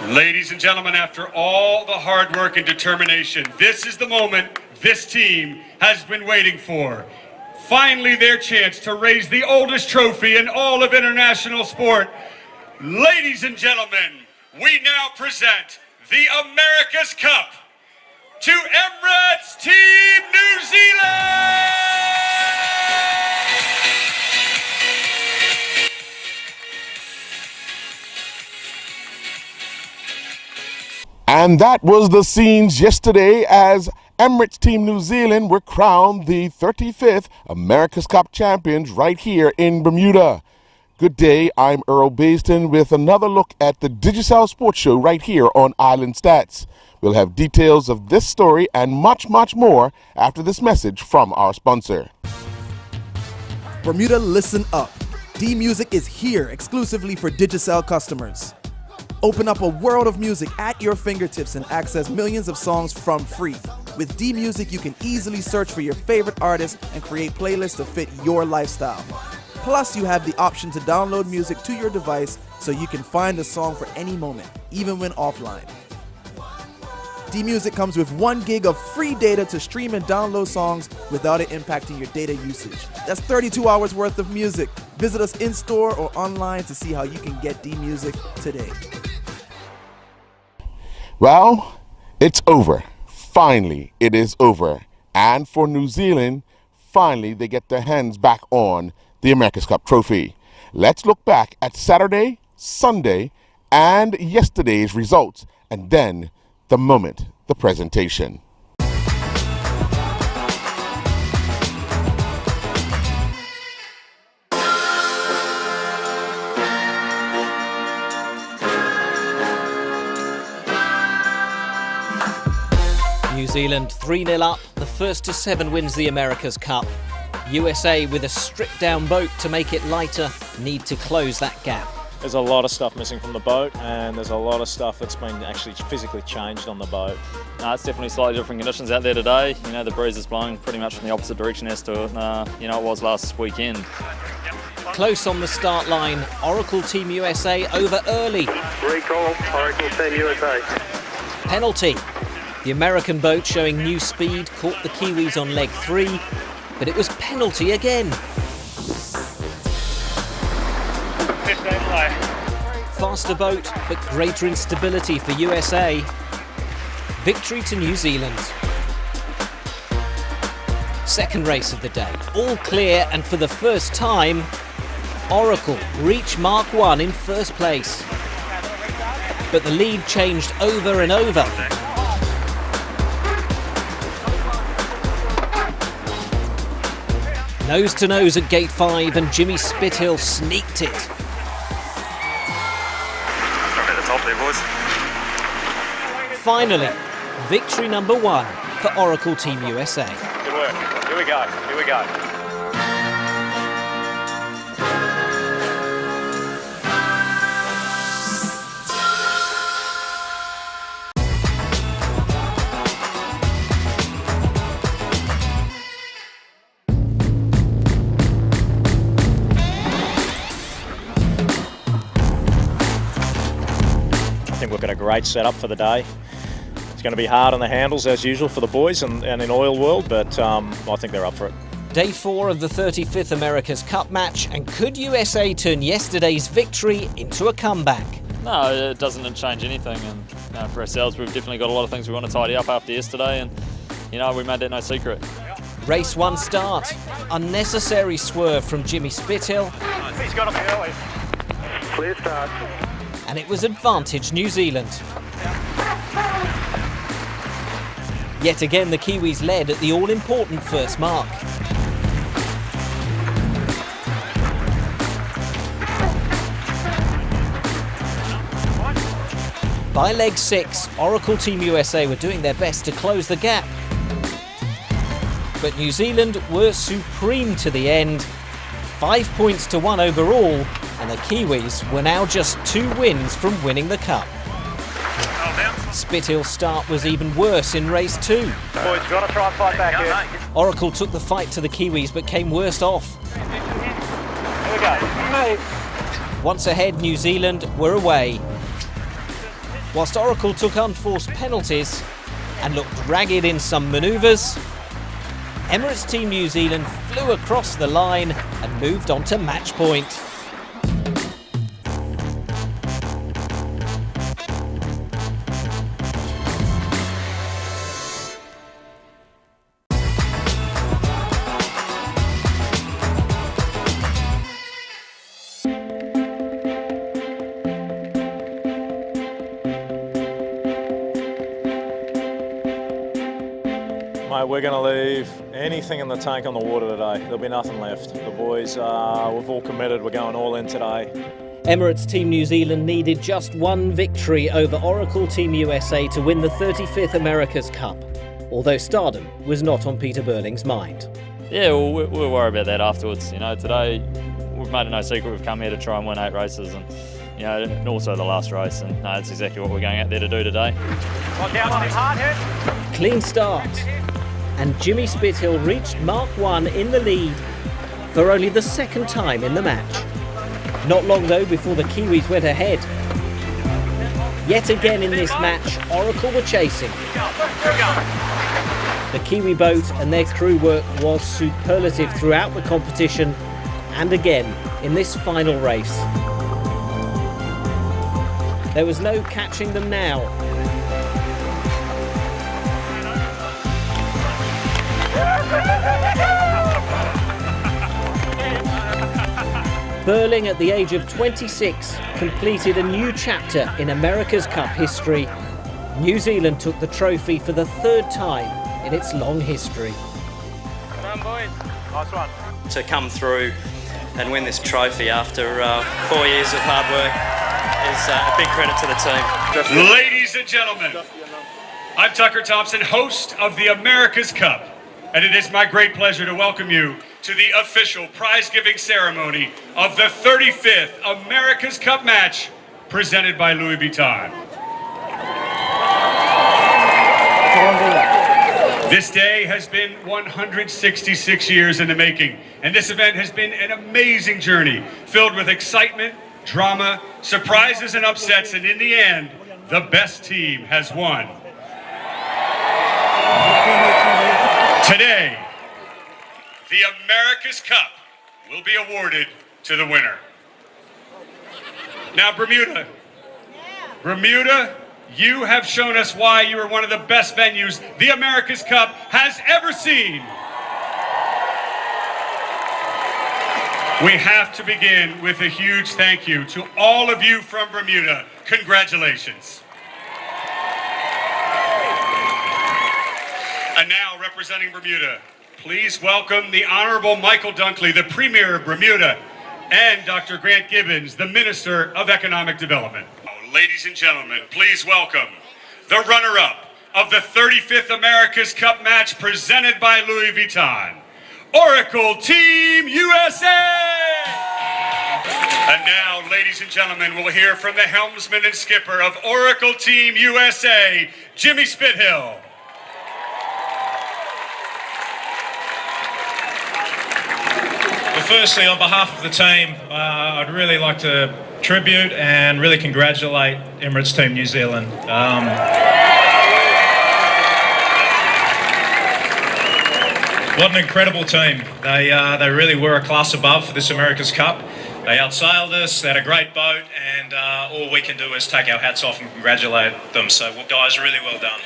Ladies and gentlemen, after all the hard work and determination, this is the moment this team has been waiting for. Finally, their chance to raise the oldest trophy in all of international sport. Ladies and gentlemen, we now present the America's Cup to Emirates Team New Zealand! And that was the scenes yesterday as Emirates Team New Zealand were crowned the 35th America's Cup champions right here in Bermuda. Good day, I'm Earl Baisden with another look at the Digicel Sports Show right here on Islandstats. We'll have details of this story and much, much more after this message from our sponsor. Bermuda, listen up. D-Music is here exclusively for Digicel customers. Open up a world of music at your fingertips and access millions of songs from free. With D-Music, you can easily search for your favorite artists and create playlists to fit your lifestyle. Plus, you have the option to download music to your device so you can find a song for any moment, even when offline. D-Music comes with 1 gig of free data to stream and download songs without it impacting your data usage. That's 32 hours worth of music. Visit us in-store or online to see how you can get D-Music today. Well, it's over. Finally, it is over. And for New Zealand, finally they get their hands back on the America's Cup trophy. Let's look back at Saturday, Sunday, and yesterday's results, and then the moment, the presentation. New Zealand 3-0 up, the first to 7 wins the America's Cup. USA with a stripped-down boat to make it lighter, need to close that gap. There's a lot of stuff missing from the boat, and there's a lot of stuff that's been actually physically changed on the boat. No, it's definitely slightly different conditions out there today. You know, the breeze is blowing pretty much from the opposite direction as to it was last weekend. Close on the start line, Oracle Team USA over early. Recall, Oracle Team USA. Penalty. The American boat showing new speed, caught the Kiwis on leg 3, but it was penalty again. 15 away. Faster boat, but greater instability for USA. Victory to New Zealand. Second race of the day, all clear, and for the first time, Oracle reach Mark 1 in first place. But the lead changed over and over. Nose to nose at gate 5, and Jimmy Spithill sneaked it. At the top there, boys. Finally, victory number 1 for Oracle Team USA. Good work. Here we go. Here we go. I think we've got a great setup for the day. It's going to be hard on the handles as usual for the boys and in oil world, but I think they're up for it. Day 4 of the 35th America's Cup match, and could USA turn yesterday's victory into a comeback? No, it doesn't change anything, and for ourselves we've definitely got a lot of things we want to tidy up after yesterday, and we made that no secret. Race 1 start. Unnecessary swerve from Jimmy Spithill. He's got up early. Clear start. And it was advantage New Zealand. Yet again, the Kiwis led at the all-important first mark. By leg 6, Oracle Team USA were doing their best to close the gap. But New Zealand were supreme to the end. 5 points to 1 overall, and the Kiwis were now just 2 wins from winning the Cup. Spithill's start was even worse in race 2. Boys, you've got to try and fight back here. Oracle took the fight to the Kiwis but came worst off. Here we go. Once ahead, New Zealand were away. Whilst Oracle took unforced penalties and looked ragged in some manoeuvres, Emirates Team New Zealand flew across the line and moved on to match point. Mate, we're going to leave anything in the tank on the water today. There'll be nothing left. The boys, we've all committed. We're going all in today. Emirates Team New Zealand needed just one victory over Oracle Team USA to win the 35th America's Cup, although stardom was not on Peter Burling's mind. Yeah, we'll worry about that afterwards. You know, today we've made it no secret we've come here to try and win 8 races, and you know, and also the last race, and that's exactly what we're going out there to do today. Down on him hard hit. Clean start, and Jimmy Spithill reached Mark 1 in the lead for only the second time in the match. Not long though before the Kiwis went ahead. Yet again in this match, Oracle were chasing. The Kiwi boat and their crew work was superlative throughout the competition, and again in this final race. There was no catching them now. Burling, at the age of 26, completed a new chapter in America's Cup history. New Zealand took the trophy for the 3rd time in its long history. Come on, boys. Nice one. To come through and win this trophy after 4 years of hard work is a big credit to the team. Ladies and gentlemen, I'm Tucker Thompson, host of the America's Cup, and it is my great pleasure to welcome you to the official prize-giving ceremony of the 35th America's Cup match presented by Louis Vuitton. This day has been 166 years in the making, and this event has been an amazing journey filled with excitement, drama, surprises, and upsets, and in the end, the best team has won. Today, the America's Cup will be awarded to the winner. Now, Bermuda, you have shown us why you are one of the best venues the America's Cup has ever seen. We have to begin with a huge thank you to all of you from Bermuda. Congratulations. And now, representing Bermuda, please welcome the Honorable Michael Dunkley, the Premier of Bermuda, and Dr. Grant Gibbons, the Minister of Economic Development. Ladies and gentlemen, please welcome the runner-up of the 35th America's Cup match presented by Louis Vuitton, Oracle Team USA! And now, ladies and gentlemen, we'll hear from the helmsman and skipper of Oracle Team USA, Jimmy Spithill. Firstly, on behalf of the team, I'd really like to tribute and really congratulate Emirates Team New Zealand. What an incredible team. They really were a class above for this America's Cup. They outsailed us, they had a great boat, and all we can do is take our hats off and congratulate them. So, well, guys, really well done.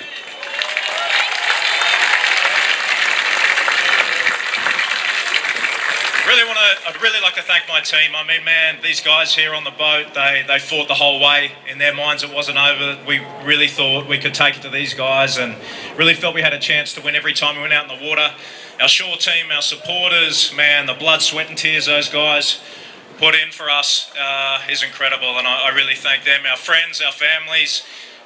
I'd really like to thank my team. I mean, man, these guys here on the boat, they fought the whole way. In their minds, it wasn't over. We really thought we could take it to these guys and really felt we had a chance to win every time we went out in the water. Our shore team, our supporters, man, the blood, sweat and tears those guys put in for us is incredible, and I really thank them, our friends, our families.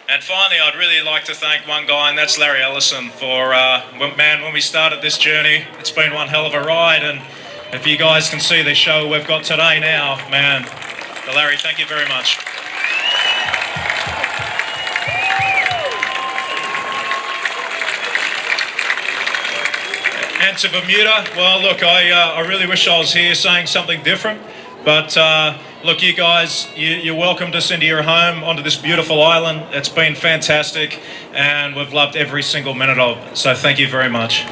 And finally, I'd really like to thank one guy, and that's Larry Ellison, for, man, when we started this journey, it's been one hell of a ride, and if you guys can see the show we've got today now, man, Larry, thank you very much. And to Bermuda, well, look, I really wish I was here saying something different, but look, you guys, you welcomed us into your home, onto this beautiful island. It's been fantastic, and we've loved every single minute of it. So thank you very much.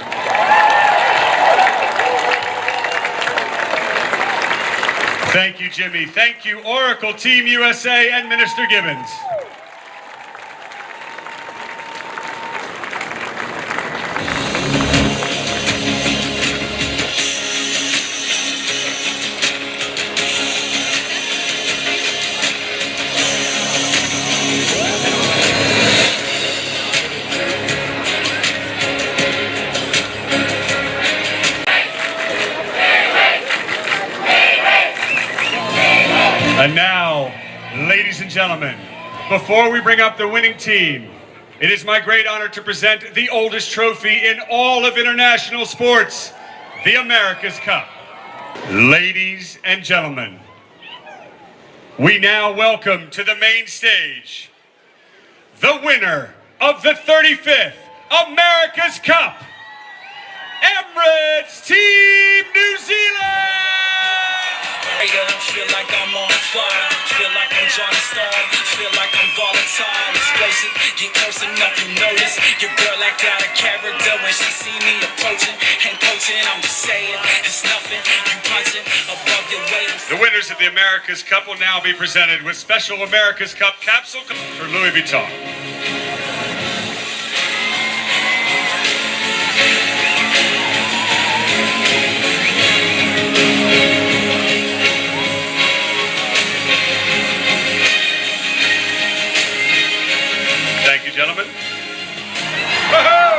Thank you, Jimmy. Thank you, Oracle, Team USA, and Minister Gibbons. And now, ladies and gentlemen, before we bring up the winning team, it is my great honor to present the oldest trophy in all of international sports, the America's Cup. Ladies and gentlemen, we now welcome to the main stage the winner of the 35th America's Cup, Emirates Team New Zealand! Feel like I'm on fire, feel like I'm John Storm, feel like I'm volatile, explosive, get close enough to notice, your girl act out of character when she see me approaching, and coaching, I'm just saying, it's nothing, you punching above your weight. The winners of the America's Cup will now be presented with special America's Cup capsule for Louis Vuitton. Thank you, gentlemen. Woohoo!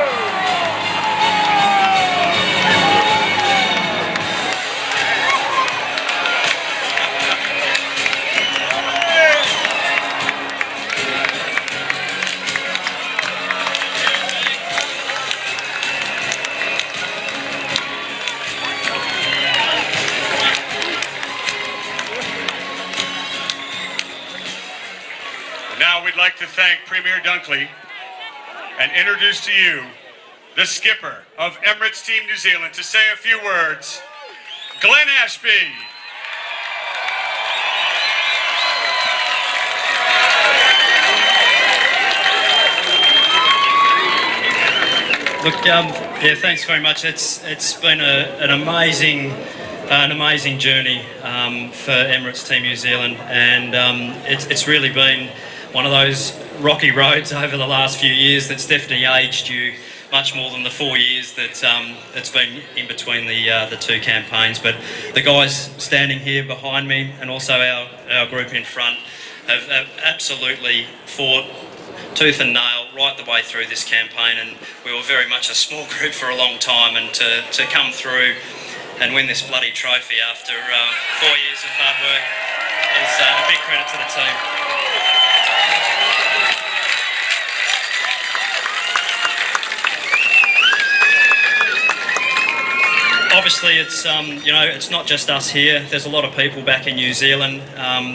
Now we'd like to thank Premier Dunkley and introduce to you the skipper of Emirates Team New Zealand to say a few words, Glenn Ashby. Look, yeah, thanks very much. It's been an amazing journey for Emirates Team New Zealand, and it's really been one of those rocky roads over the last few years that's definitely aged you much more than the 4 years that it's been in between the two campaigns. But the guys standing here behind me and also our group in front have absolutely fought tooth and nail right the way through this campaign, and we were very much a small group for a long time, and to come through and win this bloody trophy after 4 years of hard work is a big credit to the team. Obviously, it's it's not just us here. There's a lot of people back in New Zealand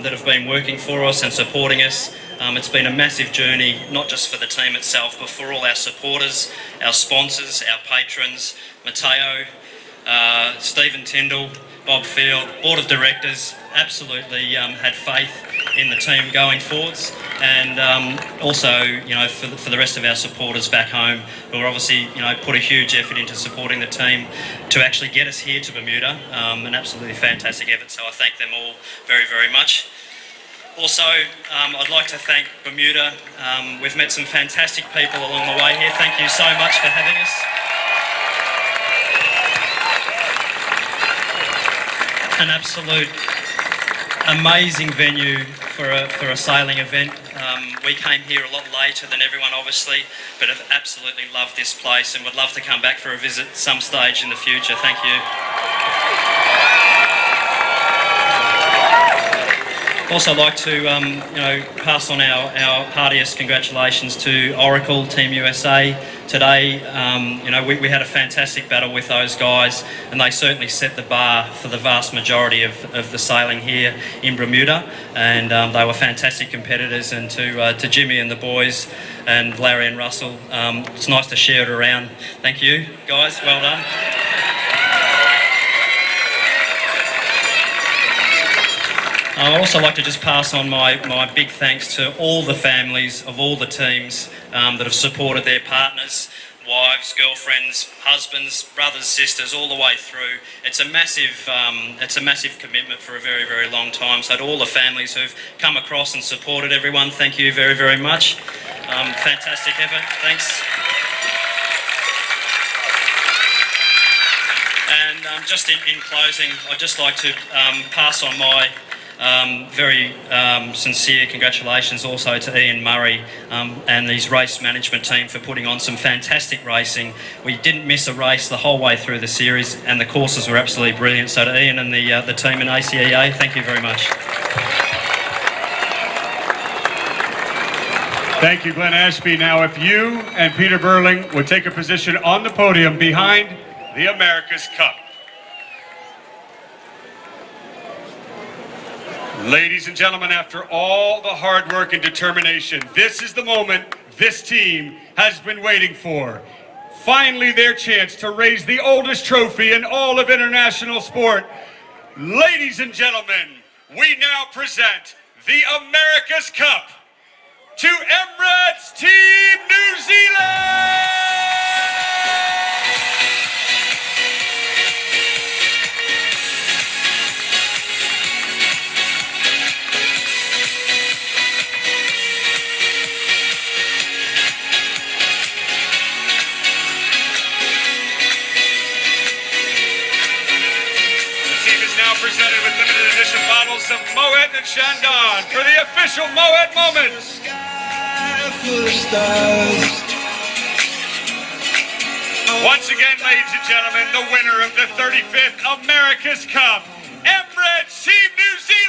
that have been working for us and supporting us. It's been a massive journey, not just for the team itself, but for all our supporters, our sponsors, our patrons, Matteo, Stephen Tyndall, Bob Field, Board of Directors, absolutely had faith in the team going forwards, and also for the rest of our supporters back home who are obviously put a huge effort into supporting the team to actually get us here to Bermuda. An absolutely fantastic effort, so I thank them all very, very much. Also, I'd like to thank Bermuda. We've met some fantastic people along the way here. Thank you so much for having us. An absolute amazing venue for a sailing event. We came here a lot later than everyone, obviously, but have absolutely loved this place and would love to come back for a visit some stage in the future. Thank you. Also like to pass on our heartiest congratulations to Oracle Team USA today. We had a fantastic battle with those guys, and they certainly set the bar for the vast majority of the sailing here in Bermuda, and they were fantastic competitors. And to Jimmy and the boys and Larry and Russell, it's nice to share it around. Thank you guys, well done. I'd also like to just pass on my big thanks to all the families of all the teams that have supported their partners, wives, girlfriends, husbands, brothers, sisters, all the way through. It's a massive commitment for a very, very long time. So to all the families who've come across and supported everyone, thank you very, very much. Fantastic effort. Thanks. And just in closing, I'd just like to pass on my very sincere congratulations also to Ian Murray and his race management team for putting on some fantastic racing. We didn't miss a race the whole way through the series, and the courses were absolutely brilliant. So to Ian and the team in ACEA, thank you very much. Thank you, Glenn Ashby. Now, if you and Peter Burling would take a position on the podium behind the America's Cup. Ladies and gentlemen, after all the hard work and determination, this is the moment this team has been waiting for. Finally, their chance to raise the oldest trophy in all of international sport. Ladies and gentlemen, we now present the America's Cup to Emirates Team New Zealand! Presented with limited edition bottles of Moet and Chandon for the official Moet moment. Once again, ladies and gentlemen, the winner of the 35th America's Cup, Emirates Team New Zealand!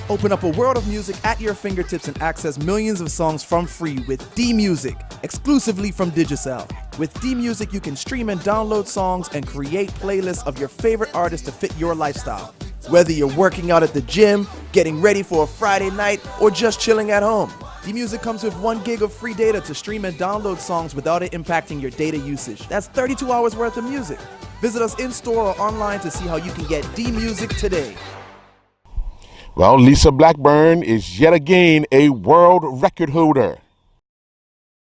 Open up a world of music at your fingertips and access millions of songs from free with D-Music, exclusively from Digicel. With D-Music, you can stream and download songs and create playlists of your favorite artists to fit your lifestyle. Whether you're working out at the gym, getting ready for a Friday night, or just chilling at home, D-Music comes with 1 gig of free data to stream and download songs without it impacting your data usage. That's 32 hours worth of music. Visit us in-store or online to see how you can get D-Music today. Well, Lisa Blackburn is yet again a world record holder.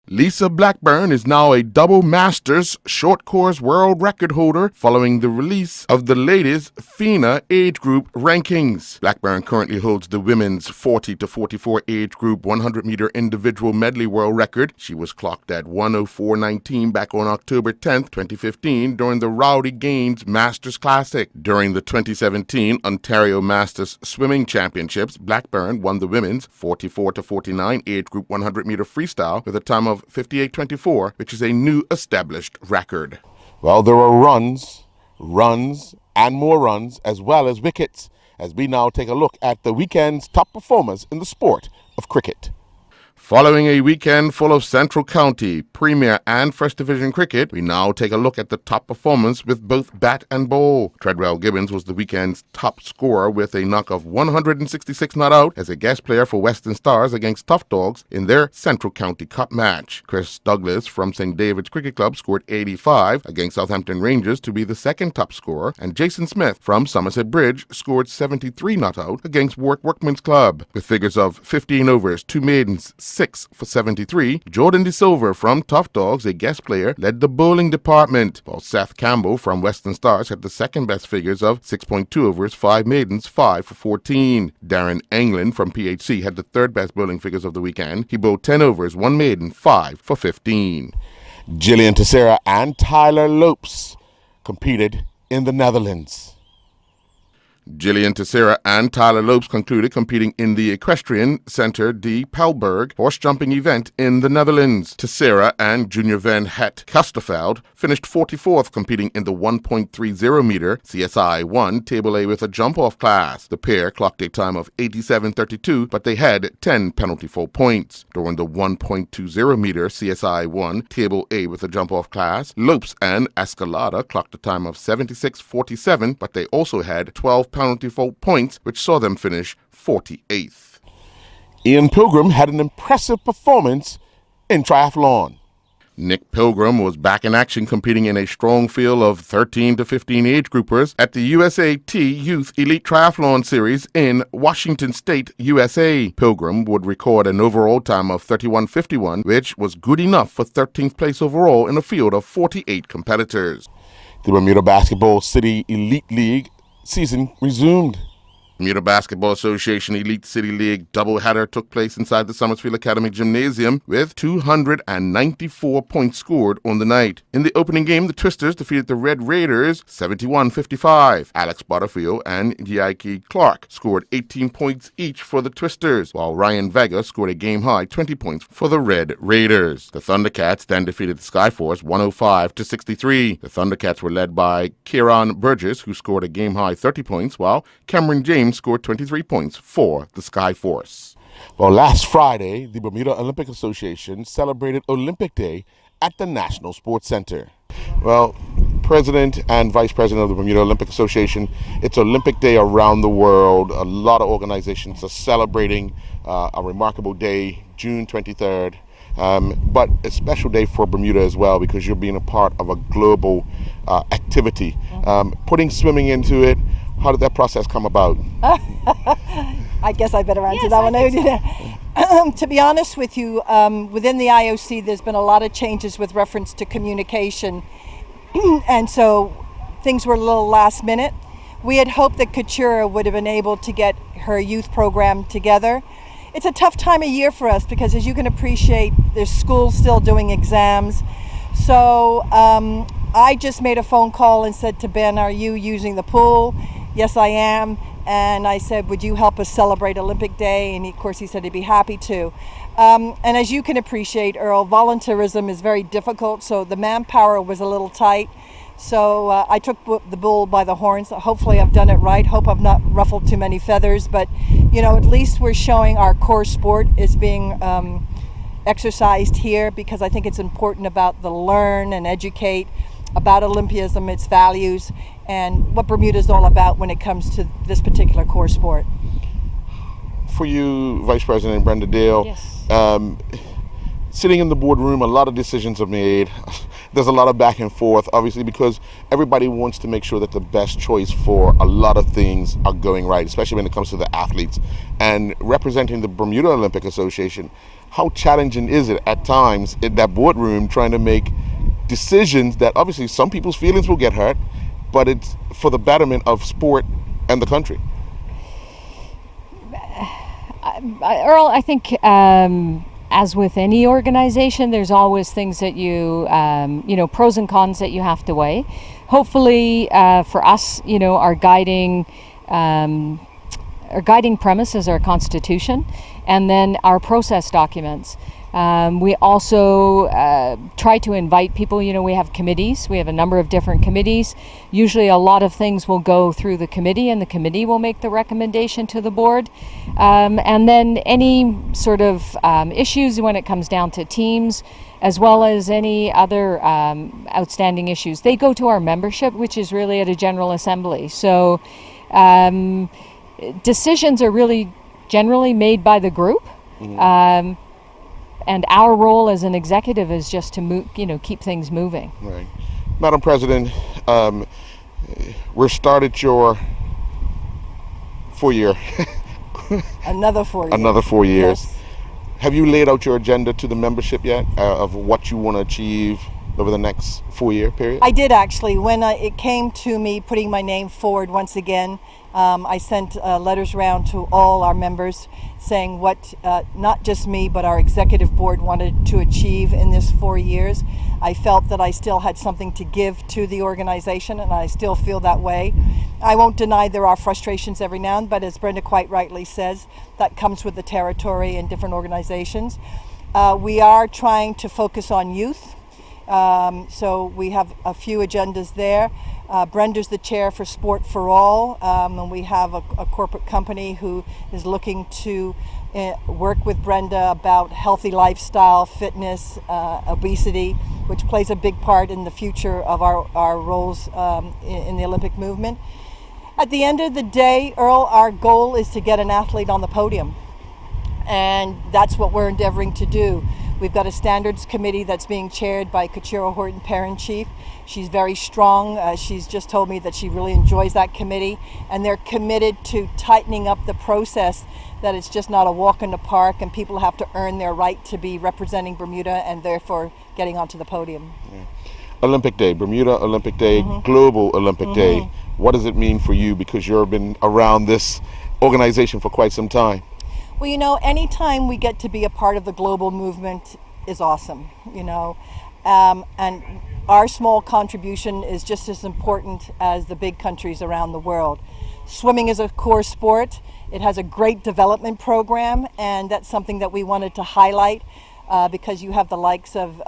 Lisa Blackburn is now a double Masters short course world record holder following the release of the latest FINA age group rankings. Blackburn currently holds the women's 40 to 44 age group 100-meter individual medley world record. She was clocked at 1:04.19 back on October 10th, 2015 during the Rowdy Gaines Masters Classic. During the 2017 Ontario Masters Swimming Championships, Blackburn won the women's 44 to 49 age group 100-meter freestyle with a time of 58:24, which is a new established record. Well, there are runs, and more runs, as well as wickets, as we now take a look at the weekend's top performers in the sport of cricket. Following a weekend full of Central County, Premier and First Division cricket, we now take a look at the top performance with both bat and ball. Treadwell Gibbons was the weekend's top scorer with a knock of 166 not out as a guest player for Western Stars against Tough Dogs in their Central County Cup match. Chris Douglas from St. David's Cricket Club scored 85 against Southampton Rangers to be the second top scorer, and Jason Smith from Somerset Bridge scored 73 not out against Warwick Workmen's Club. With figures of 15 overs, 2 maidens, 6 for 73, Jordan De Silva from Tough Dogs, a guest player, led the bowling department, while Seth Campbell from Western Stars had the second best figures of 6.2 overs, 5 maidens, 5 for 14. Darren England from PHC had the third best bowling figures of the weekend. He bowled 10 overs, 1 maiden, 5 for 15. Gillian Teixeira and Tyler Lopes competed in the Netherlands. Gillian Teixeira and Tyler Lopes concluded competing in the Equestrian Center de Pelberg horse jumping event in the Netherlands. Teixeira and Junior van Het Kasterveld finished 44th competing in the 1.30 meter CSI 1 Table A with a jump-off class. The pair clocked a time of 87.32, but they had 10 penalty fault points. During the 1.20 meter CSI 1 Table A with a jump-off class, Lopes and Escalada clocked a time of 76.47, but they also had 12 penalty fault points, which saw them finish 48th. Ian Pilgrim had an impressive performance in triathlon. Nick Pilgrim was back in action competing in a strong field of 13 to 15 age groupers at the USAT Youth Elite Triathlon Series in Washington State, USA. Pilgrim would record an overall time of 31:51, which was good enough for 13th place overall in a field of 48 competitors. The Bermuda Basketball City Elite League season resumed. Bermuda Basketball Association Elite City League doubleheader took place inside the Summersfield Academy Gymnasium with 294 points scored on the night. In the opening game, the Twisters defeated the Red Raiders 71-55. Alex Butterfield and Yaiki Clark scored 18 points each for the Twisters, while Ryan Vega scored a game-high 20 points for the Red Raiders. The Thundercats then defeated the Skyforce 105-63. The Thundercats were led by Kieran Burgess, who scored a game-high 30 points, while Cameron James scored 23 points for the Skyforce. Well, last Friday, the Bermuda Olympic Association celebrated Olympic Day at the National Sports Center. Well, President and Vice President of the Bermuda Olympic Association, it's Olympic Day around the world. A lot of organizations are celebrating a remarkable day, June 23rd. But a special day for Bermuda as well, because you're being a part of a global activity. Putting swimming into it, how did that process come about? I guess I better answer that one. To be honest with you, within the IOC, there's been a lot of changes with reference to communication. And so things were a little last minute. We had hoped that Couture would have been able to get her youth program together. It's a tough time of year for us because, as you can appreciate, there's schools still doing exams. So I just made a phone call and said to Ben, "Are you using the pool?" "Yes, I am." And I said, "Would you help us celebrate Olympic Day?" And of course he said he'd be happy to. And as you can appreciate, Earl, volunteerism is very difficult, so the manpower was a little tight. So I took the bull by the horns. Hopefully I've done it right. Hope I've not ruffled too many feathers, but you know, at least we're showing our core sport is being exercised here, because I think it's important about the learn and educate about Olympism, its values, and what Bermuda is all about when it comes to this particular core sport. For you, Vice President Brenda Dale, yes. Sitting in the boardroom, a lot of decisions are made. There's a lot of back and forth, obviously, because everybody wants to make sure that the best choice for a lot of things are going right, especially when it comes to the athletes. And representing the Bermuda Olympic Association, how challenging is it at times in that boardroom trying to make decisions that obviously some people's feelings will get hurt, but it's for the betterment of sport and the country? Earl, I think as with any organization, there's always things that pros and cons that you have to weigh. Hopefully for us, our guiding our guiding premise is our Constitution, and then our process documents. We also try to invite people. We have committees. We have a number of different committees. Usually a lot of things will go through the committee, and the committee will make the recommendation to the board. And then any sort of issues when it comes down to teams, as well as any other outstanding issues, they go to our membership, which is really at a General Assembly. So decisions are really generally made by the group. And our role as an executive is just to keep things moving. Right. Madam President, we're started your 4 year. Another 4 years. Another 4 years. Yes. Have you laid out your agenda to the membership yet of what you want to achieve over the next 4 year period? I did actually. When it came to me putting my name forward once again, I sent letters around to all our members saying what not just me but our executive board wanted to achieve in this 4 years. I felt that I still had something to give to the organization, and I still feel that way. I won't deny there are frustrations every now and then, but as Brenda quite rightly says, that comes with the territory and different organizations. We are trying to focus on youth. So we have a few agendas there. Brenda's the chair for Sport for All, and we have a corporate company who is looking to work with Brenda about healthy lifestyle, fitness, obesity, which plays a big part in the future of our roles in the Olympic movement. At the end of the day, Earl, our goal is to get an athlete on the podium, and that's what we're endeavoring to do. We've got a standards committee that's being chaired by Kachira Horton, parent-chief. She's very strong. She's just told me that she really enjoys that committee, and they're committed to tightening up the process, that it's just not a walk in the park and people have to earn their right to be representing Bermuda and therefore getting onto the podium. Yeah. Olympic Day, Bermuda Olympic Day, Global Olympic Day. What does it mean for you, because you've been around this organization for quite some time? Well, anytime we get to be a part of the global movement is awesome, and our small contribution is just as important as the big countries around the world. Swimming is a core sport. It has a great development program, and that's something that we wanted to highlight because you have the likes of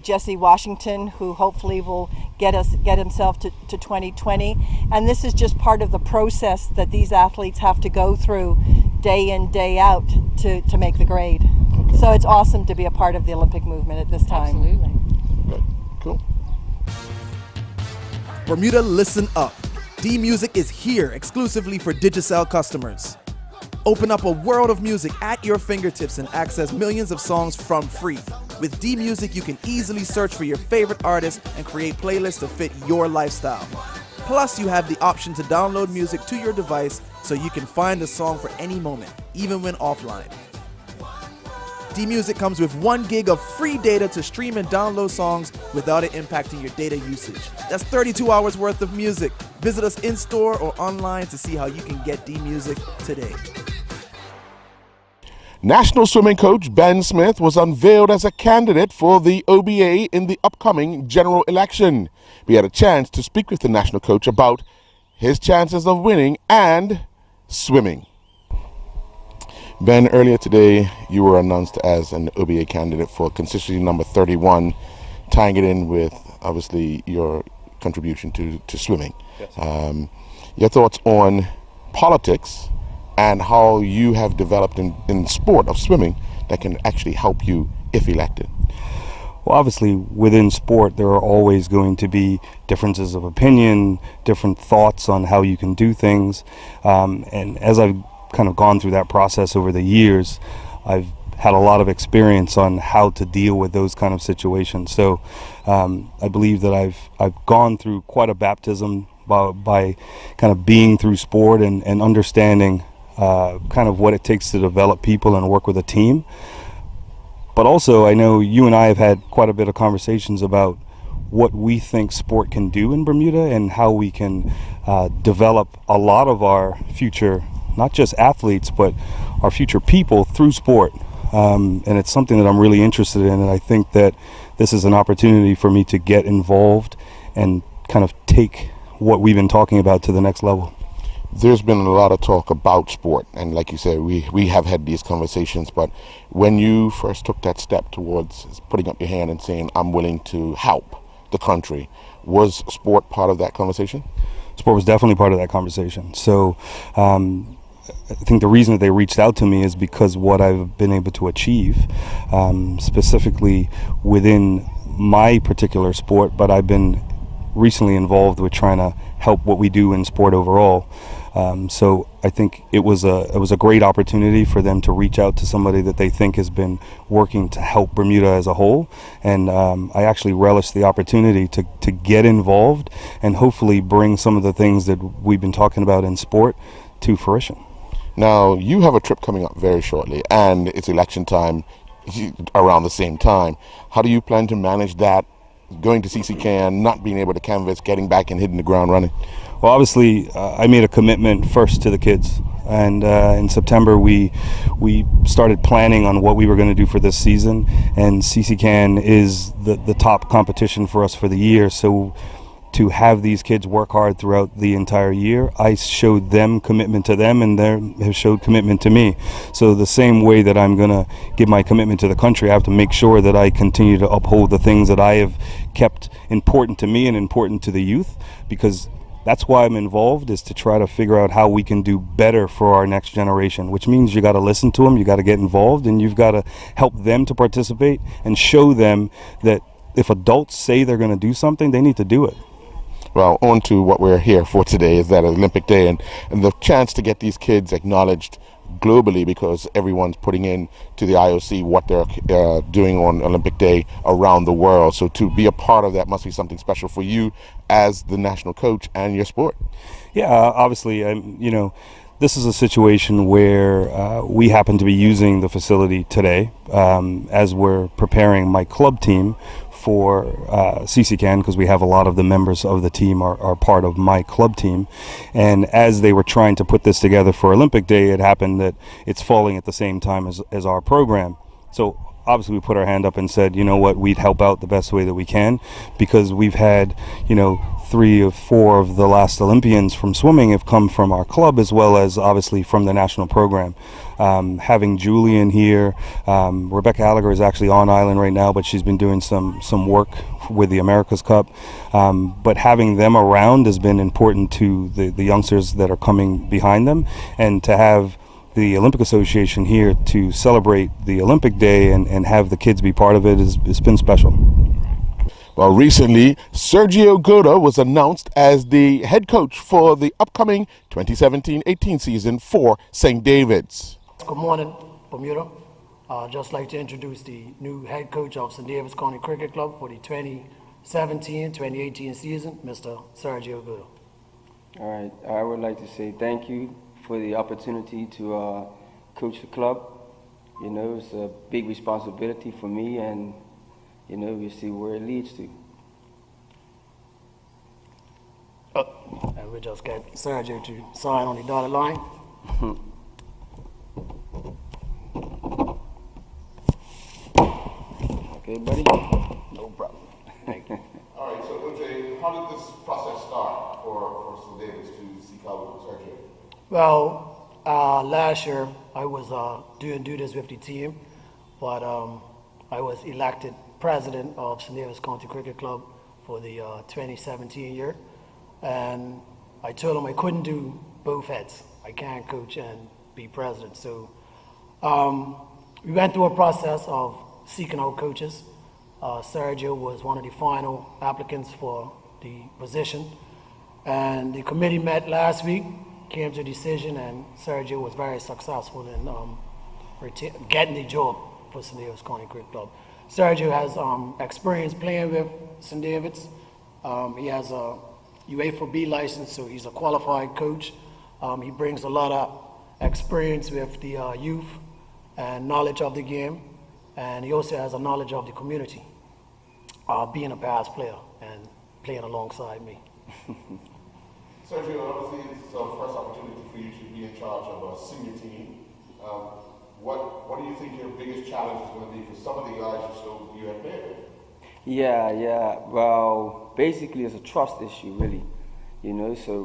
Jesse Washington, who hopefully will get himself to 2020. And this is just part of the process that these athletes have to go through day in, day out to make the grade. So it's awesome to be a part of the Olympic movement at this time. Absolutely. Good. Cool. Bermuda, listen up. D-Music is here exclusively for Digicel customers. Open up a world of music at your fingertips and access millions of songs from free. With D-Music, you can easily search for your favorite artists and create playlists to fit your lifestyle. Plus, you have the option to download music to your device so you can find a song for any moment, even when offline. D-Music comes with 1 gig of free data to stream and download songs without it impacting your data usage. That's 32 hours worth of music. Visit us in-store or online to see how you can get D-Music today. National swimming coach Ben Smith was unveiled as a candidate for the OBA in the upcoming general election. We had a chance to speak with the national coach about his chances of winning and swimming. Ben, earlier today you were announced as an OBA candidate for constituency number 31, tying it in with obviously your contribution to swimming. Yes. Your thoughts on politics and how you have developed in sport of swimming that can actually help you if elected? Well, obviously within sport there are always going to be differences of opinion, different thoughts on how you can do things, and as I've kind of gone through that process over the years, I've had a lot of experience on how to deal with those kind of situations. So I believe that I've gone through quite a baptism by kind of being through sport and understanding kind of what it takes to develop people and work with a team. But also I know you and I have had quite a bit of conversations about what we think sport can do in Bermuda and how we can develop a lot of our future, not just athletes, but our future people through sport. And it's something that I'm really interested in, and I think that this is an opportunity for me to get involved and kind of take what we've been talking about to the next level. There's been a lot of talk about sport, and like you said, we have had these conversations, but when you first took that step towards putting up your hand and saying, I'm willing to help the country, was sport part of that conversation? Sport was definitely part of that conversation. So I think the reason that they reached out to me is because what I've been able to achieve, specifically within my particular sport, but I've been recently involved with trying to help what we do in sport overall. So I think it was a great opportunity for them to reach out to somebody that they think has been working to help Bermuda as a whole, and I actually relish the opportunity to get involved and hopefully bring some of the things that we've been talking about in sport to fruition. Now, you have a trip coming up very shortly, and it's election time around the same time. How do you plan to manage that, going to CCCAN, not being able to canvass, getting back and hitting the ground running? Well, obviously, I made a commitment first to the kids, and in September we started planning on what we were going to do for this season, and CCCAN is the top competition for us for the year, so to have these kids work hard throughout the entire year, I showed them commitment to them, and they have showed commitment to me. So the same way that I'm going to give my commitment to the country, I have to make sure that I continue to uphold the things that I have kept important to me and important to the youth, because that's why I'm involved, is to try to figure out how we can do better for our next generation, which means you got to listen to them, you got to get involved, and you've got to help them to participate and show them that if adults say they're going to do something, they need to do it. Well, on to what we're here for today, is that Olympic Day and the chance to get these kids acknowledged globally, because everyone's putting in to the IOC what they're doing on Olympic Day around the world. So to be a part of that must be something special for you as the national coach and your sport. Yeah, obviously, this is a situation where we happen to be using the facility today as we're preparing my club team for CCCAN, because we have a lot of the members of the team are part of my club team. And as they were trying to put this together for Olympic Day, it happened that it's falling at the same time as our program. So obviously we put our hand up and said, you know what, we'd help out the best way that we can, because we've had, 3 or 4 of the last Olympians from swimming have come from our club, as well as obviously from the national program. Having Julian here, Rebecca Gallagher is actually on island right now, but she's been doing some work with the America's Cup. But having them around has been important to the youngsters that are coming behind them, and to have the Olympic Association here to celebrate the Olympic Day and have the kids be part of it it's been special. Well, recently, Sergio Goda was announced as the head coach for the upcoming 2017-18 season for St. David's. Good morning, Bermuda. I'd just like to introduce the new head coach of St. David's County Cricket Club for the 2017-2018 season, Mr. Sergio Goda. All right, I would like to say thank you for the opportunity to coach the club. It's a big responsibility for me, and we'll see where it leads to. And we just got Sergio to sign on the dotted line. Okay, buddy? No problem. Thank you. All right, so OJ, how did this process start for St. David's to seek out Sergio? Well, last year I was doing duties with the team, but I was elected president of St. David's County Cricket Club for the 2017 year, and I told him I couldn't do both heads. I can't coach and be president. So we went through a process of seeking out coaches. Sergio was one of the final applicants for the position, and the committee met last week, came to a decision, and Sergio was very successful in getting the job for St. David's County Cricket Club. Sergio has experience playing with St. David's. He has a UEFA B license, so he's a qualified coach. He brings a lot of experience with the youth and knowledge of the game, and he also has a knowledge of the community, being a past player and playing alongside me. Sergio, obviously it's the first opportunity for you to be in charge of a senior team. What do you think your biggest challenge is going to be? Because some of the guys you have played with. Yeah. Well, basically it's a trust issue, really.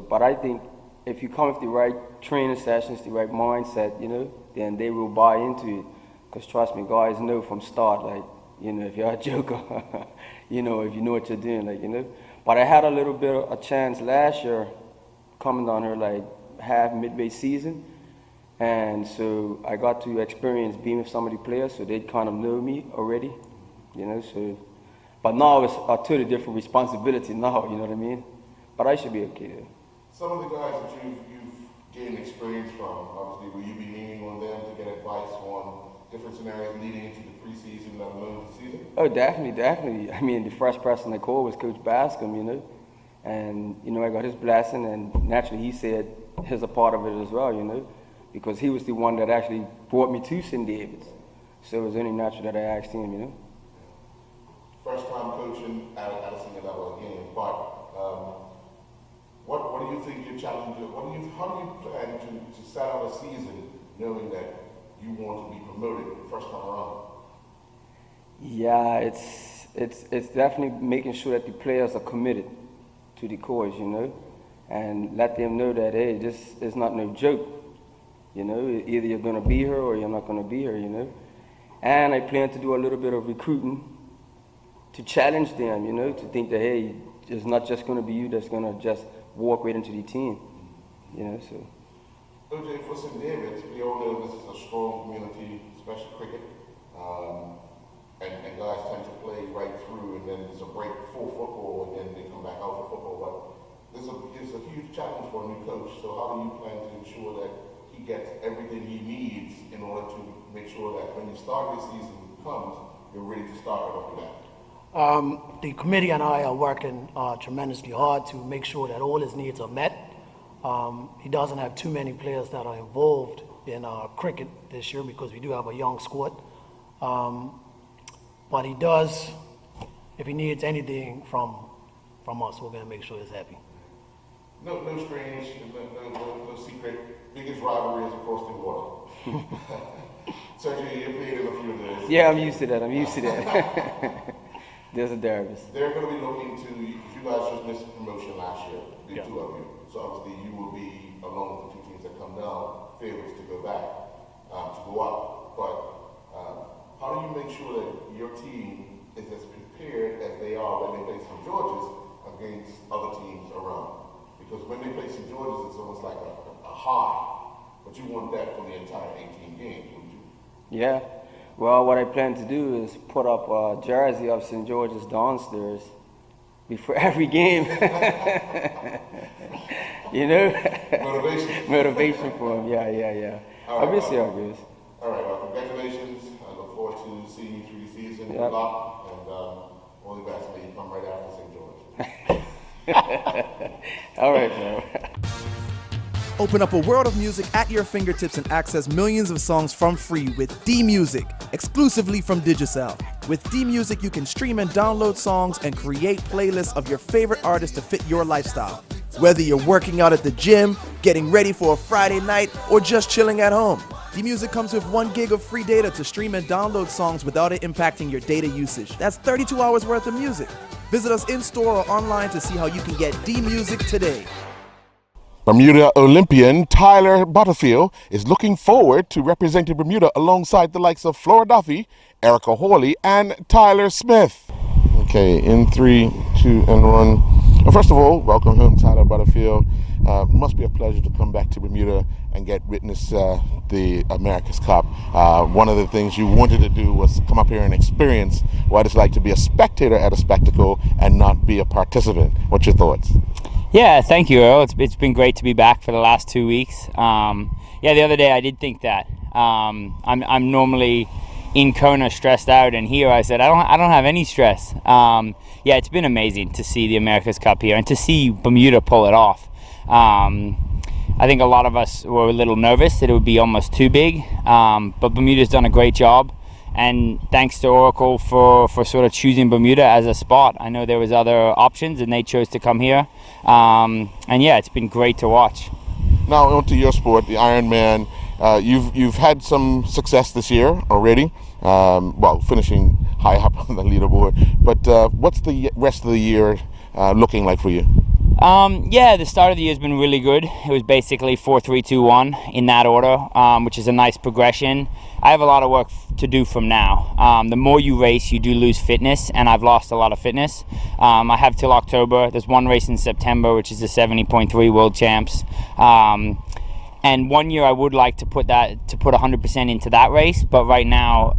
But I think if you come with the right training sessions, the right mindset, you know, then they will buy into it. Because trust me, guys know from start, like, you know, if you're a joker, you know, if you know what you're doing, like, you know. But I had a little bit of a chance last year coming down here, like, midway season. And so I got to experience being with some of the players, so they kind of know me already, you know, so. But now it's a totally different responsibility now, you know what I mean? But I should be okay. Some of the guys that you've gained experience from, obviously, will you be leaning on them to get advice on different scenarios leading into the preseason, let alone the season? Oh, definitely. I mean, the first person I called was Coach Bascom, you know, and, you know, I got his blessing, and naturally he said he's a part of it as well, you know, because he was the one that actually brought me to St. David's. So it was only natural that I asked him, you know. First time coaching at a senior level again, but what do you think your challenge is? How do you plan to set out a season knowing that you want to be promoted first time around? Yeah, it's definitely making sure that the players are committed to the cause, you know, and let them know that, hey, this is not no joke, you know, either you're going to be here or you're not going to be here, you know. And I plan to do a little bit of recruiting to challenge them, you know, to think that, hey, it's not just going to be you that's going to just walk right into the team, you know, so. OJ, for St. David's, we all know this is a strong community, especially cricket, and guys tend to play right through, and then there's a break for football, and then they come back out for football, but it's a huge challenge for a new coach, so how do you plan to ensure that he gets everything he needs in order to make sure that when the start of the season comes, you're ready to start right off the bat? The committee and I are working tremendously hard to make sure that all his needs are met. He doesn't have too many players that are involved in cricket this year because we do have a young squad. But he does, if he needs anything from us, we're going to make sure he's happy. No strange, no secret. Biggest rivalry is across the water. Sergio, you played in a few of those. Yeah, I'm used to that. There's a derby. They're going to be looking to, because you guys just missed promotion last year, the two of you. So obviously you will be, along with the two teams that come down, favorites to go back, to go up. But how do you make sure that your team is as prepared as they are when they play St. George's against other teams around? Because when they play St. George's, it's almost like a high, but you want that for the entire 18 games, wouldn't you? Yeah. Well, what I plan to do is put up a jersey of St. George's downstairs before every game. You know? Motivation. Motivation for him, yeah. All right, we'll see how it goes. All right, well, congratulations. I look forward to seeing you through the season. Yep. Good luck, and all the best. May you come right after St. George. All right, man. Open up a world of music at your fingertips and access millions of songs from free with D-Music, exclusively from Digicel. With D-Music, you can stream and download songs and create playlists of your favorite artists to fit your lifestyle. Whether you're working out at the gym, getting ready for a Friday night, or just chilling at home, D-Music comes with 1 gig of free data to stream and download songs without it impacting your data usage. That's 32 hours worth of music. Visit us in-store or online to see how you can get D-Music today. Bermuda Olympian Tyler Butterfield is looking forward to representing Bermuda alongside the likes of Flora Duffy, Erica Hawley, and Tyler Smith. Okay, in 3, 2, and 1. Well, first of all, welcome home, Tyler Butterfield. Must be a pleasure to come back to Bermuda and witness the America's Cup. One of the things you wanted to do was come up here and experience what it's like to be a spectator at a spectacle and not be a participant. What's your thoughts? Yeah, thank you, Earl. It's been great to be back for the last 2 weeks. The other day I did think that. I'm normally in Kona stressed out, and here I said I don't have any stress. It's been amazing to see the America's Cup here and to see Bermuda pull it off. I think a lot of us were a little nervous that it would be almost too big, but Bermuda's done a great job. And thanks to Oracle for sort of choosing Bermuda as a spot. I know there was other options and they chose to come here. It's been great to watch. Now onto your sport, the Ironman. You've had some success this year already, finishing high up on the leaderboard. But what's the rest of the year looking like for you? Yeah, the start of the year has been really good. It was basically 4-3-2-1 in that order, which is a nice progression. I have a lot of work to do from now. The more you race, you do lose fitness, and I've lost a lot of fitness. I have till October. There's one race in September, which is the 70.3 World Champs. And 1 year I would like to put 100% into that race, but right now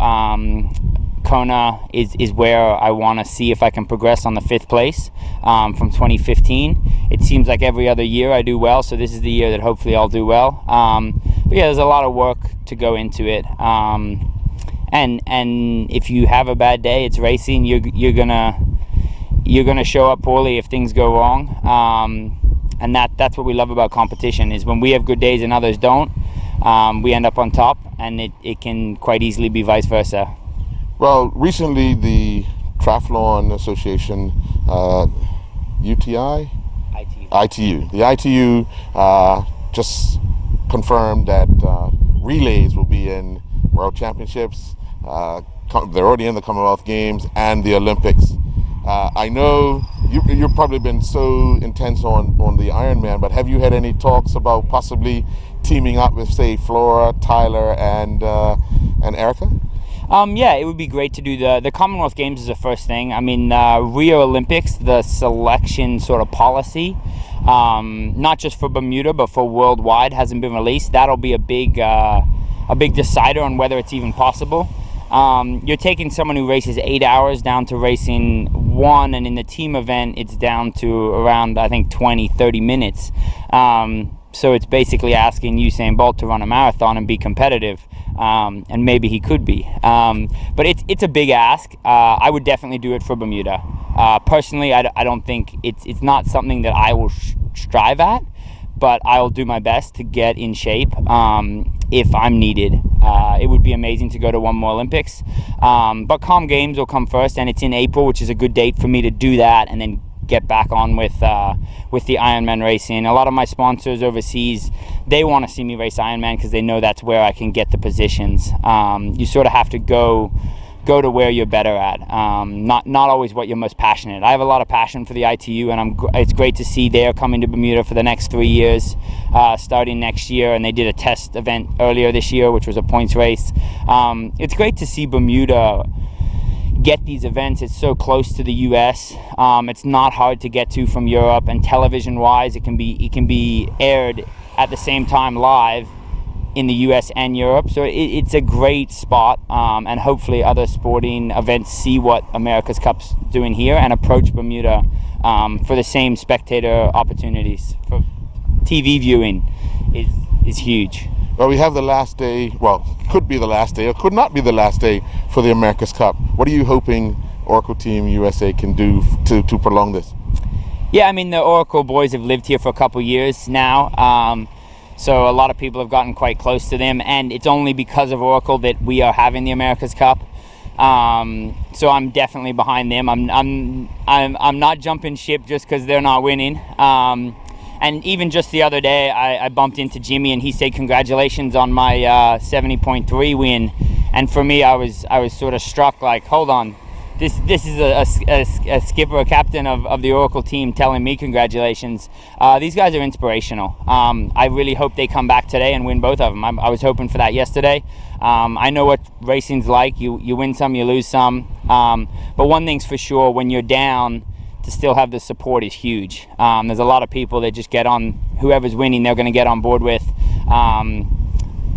Kona is where I want to see if I can progress on the 5th place from 2015. It seems like every other year I do well, so this is the year that hopefully I'll do well. But yeah, there's a lot of work to go into it. And if you have a bad day, it's racing. You're gonna show up poorly if things go wrong. And that's what we love about competition, is when we have good days and others don't, we end up on top, and it can quite easily be vice versa. Well, recently the Triathlon Association, UTI? ITU. The ITU just confirmed that relays will be in World Championships. They're already in the Commonwealth Games and the Olympics. I know you've probably been so intense on the Ironman, but have you had any talks about possibly teaming up with, say, Flora, Tyler, and Erica? Yeah, it would be great to do the Commonwealth Games is the first thing. I mean, Rio Olympics, the selection sort of policy, not just for Bermuda but for worldwide, hasn't been released. That'll be a big decider on whether it's even possible. You're taking someone who races 8 hours down to racing 1, and in the team event it's down to around, I think, 20-30 minutes. So it's basically asking Usain Bolt to run a marathon and be competitive. And maybe he could be, but it's a big ask. I would definitely do it for Bermuda. Personally, I don't think it's not something that I will strive at, but I'll do my best to get in shape if I'm needed. It would be amazing to go to one more Olympics, but Com Games will come first, and it's in April, which is a good date for me to do that, and then get back on with the Ironman racing. A lot of my sponsors overseas, they want to see me race Ironman because they know that's where I can get the positions. You sort of have to go to where you're better at, not always what you're most passionate. I have a lot of passion for the ITU, and it's great to see they're coming to Bermuda for the next 3 years, starting next year, and they did a test event earlier this year, which was a points race. It's great to see Bermuda get these events. It's so close to the US. It's not hard to get to from Europe, and television wise it can be aired at the same time live in the US and Europe, so it's a great spot, and hopefully other sporting events see what America's Cup's doing here and approach Bermuda for the same spectator opportunities. For TV viewing is huge. Well, we have the last day, well, could be the last day or could not be the last day for the America's Cup. What are you hoping Oracle Team USA can do to prolong this? Yeah, I mean, the Oracle boys have lived here for a couple years now, so a lot of people have gotten quite close to them, and it's only because of Oracle that we are having the America's Cup. So I'm definitely behind them. I'm not jumping ship just because they're not winning. And even just the other day, I bumped into Jimmy, and he said congratulations on my 70.3 win. And for me, I was sort of struck, like, hold on, this is a skipper, a captain of the Oracle team telling me congratulations. These guys are inspirational. I really hope they come back today and win both of them. I was hoping for that yesterday. I know what racing's like. You win some, you lose some. But one thing's for sure, when you're down, to still have the support is huge. There's a lot of people that just get on, whoever's winning, they're going to get on board with.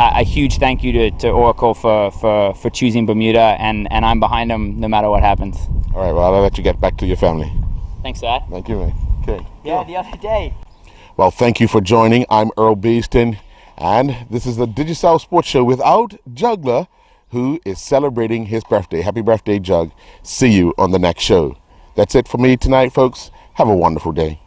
A huge thank you to Oracle for choosing Bermuda, and I'm behind them no matter what happens. All right, well, I'll let you get back to your family. Thanks for that. Thank you, man. Okay. Yeah, the other day. Well, thank you for joining. I'm Earl Beeston, and this is the Digicel Sports Show without Juggler, who is celebrating his birthday. Happy birthday, Jug. See you on the next show. That's it for me tonight, folks. Have a wonderful day.